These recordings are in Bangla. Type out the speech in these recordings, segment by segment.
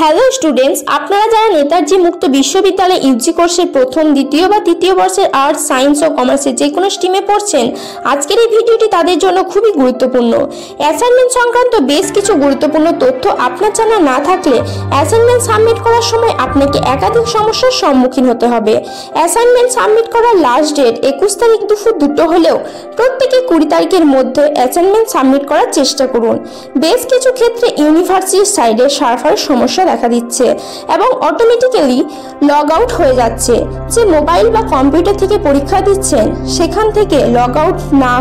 হ্যালো স্টুডেন্টস, আপনারা যারা নেতাজি মুক্ত বিশ্ববিদ্যালয়ে ইউজি কোর্সের প্রথম, দ্বিতীয় বা তৃতীয় বর্ষের আর্টস, সায়েন্স ও কমার্সের যে কোনো স্ট্রিমে পড়ছেন, আজকের এই ভিডিওটি তাদের জন্য খুবই গুরুত্বপূর্ণ। অ্যাসাইনমেন্ট সংক্রান্ত বেশ কিছু গুরুত্বপূর্ণ তথ্য আপনার জানা না থাকলে অ্যাসাইনমেন্ট সাবমিট করার সময় আপনাকে একাধিক সমস্যার সম্মুখীন হতে হবে। অ্যাসাইনমেন্ট সাবমিট করার লাস্ট ডেট 21 তারিখ দুপুর 2টো হলেও প্রত্যেকে 20 তারিখের মধ্যে অ্যাসাইনমেন্ট সাবমিট করার চেষ্টা করুন। বেশ কিছু ক্ষেত্রে ইউনিভার্সিটির সাইডে সার্ভারের সমস্যা দেখা দিচ্ছে এবং অটোমেটিক্যালি লগ আউট হয়ে যাচ্ছে। যে মোবাইল বা কম্পিউটার থেকে পরীক্ষা দিচ্ছেন সেখান থেকে লগ আউট না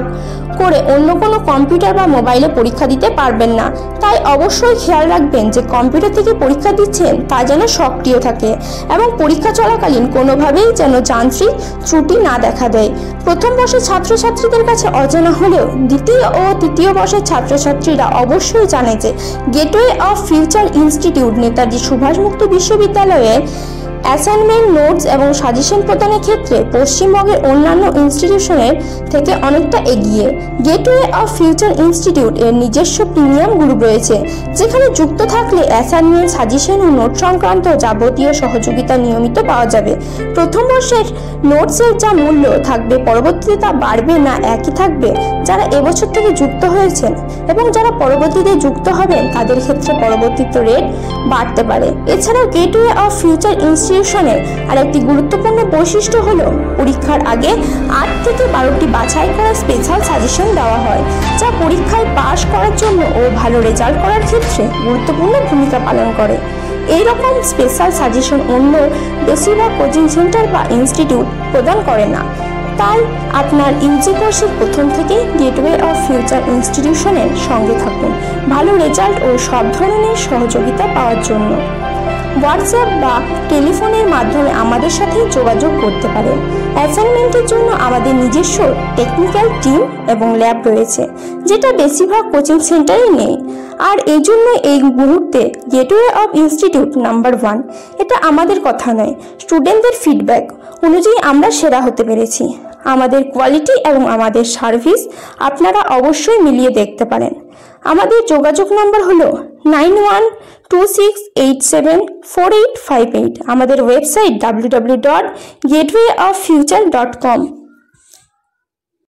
করে অন্য কোনো কম্পিউটার বা মোবাইলে পরীক্ষা দিতে পারবেন না। তাই অবশ্যই খেয়াল রাখবেন যে কম্পিউটার থেকে পরীক্ষা দিচ্ছেন তা যেন সক্রিয় থাকে এবং পরীক্ষা চলাকালীন কোনোভাবেই যেন যান্ত্রিক ত্রুটি না দেখা দেয়। প্রথম বর্ষের ছাত্রছাত্রীদের কাছে অজানা হলেও দ্বিতীয় ও তৃতীয় বর্ষের ছাত্রছাত্রীরা অবশ্যই জানে যে gateway of future institute Netaji Subhash মুক্ত বিশ্ববিদ্যালয়ের অ্যাসাইনমেন্ট, নোটস এবং সাজেশন প্রদানের ক্ষেত্রে পশ্চিমবঙ্গের অন্যান্য ইনস্টিটিউশনের থেকে অনেকটা এগিয়ে। গেটওয়ে অফ ফিউচার ইনস্টিটিউট এর নিজস্ব প্রিমিয়াম গ্রুপ রয়েছে, যেখানে যুক্ত থাকলে অ্যাসাইনমেন্ট, সাজেশন ও নোট সংক্রান্ত যাবতীয় সহযোগিতা নিয়মিত পাওয়া যাবে। প্রথম বর্ষের নোটসের যা মূল্য থাকবে পরবর্তীতে তা বাড়বে না একই থাকবে। যারা এবছর থেকে যুক্ত হয়েছেন এবং যারা পরবর্তীতে যুক্ত হবেন তাদের ক্ষেত্রে পরবর্তীতে রেট বাড়তে পারে। এছাড়াও গেটওয়ে অফ ফিউচার ইনস্টিটিউশনের আরেকটি গুরুত্বপূর্ণ বৈশিষ্ট্য হলো পরীক্ষার আগে 8 থেকে 12টি বাছাই করা স্পেশাল সাজেশন দেওয়া হয়, যা পরীক্ষায় পাস করার জন্য ও ভালো রেজাল্ট করার ক্ষেত্রে গুরুত্বপূর্ণ ভূমিকা পালন করে। এই রকম স্পেশাল সাজেশন অন্য বেশিরভাগ কোচিং সেন্টার বা ইনস্টিটিউট প্রদান করে না। তাই আপনার ইউজি কোর্সের প্রথম থেকেই গেটওয়ে অফ ফিউচার ইনস্টিটিউশনের সঙ্গে থাকুন ভালো রেজাল্ট ও সব ধরনের সহযোগিতা পাওয়ার জন্য। হোয়াটসঅ্যাপ বা টেলিফোনের মাধ্যমে আমাদের সাথে যোগাযোগ করতে পারেন। অ্যাসাইনমেন্টের জন্য আমাদের নিজস্ব টেকনিক্যাল টিম এবং ল্যাব রয়েছে, যেটা বেশিরভাগ কোচিং সেন্টারে নেই। আর এই জন্য এই মুহূর্তে গেটওয়ে অফ ইনস্টিটিউট নাম্বার 1। এটা আমাদের কথা নয়, স্টুডেন্টদের ফিডব্যাক অনুযায়ী আমরা সেরা হতে পেরেছি। আমাদের কোয়ালিটি এবং আমাদের সার্ভিস আপনারা অবশ্যই মিলিয়ে দেখতে পারেন। আমাদের যোগাযোগ নাম্বার হলো 9126874858। আমাদের ওয়েবসাইট www.gatewayoffuture.com।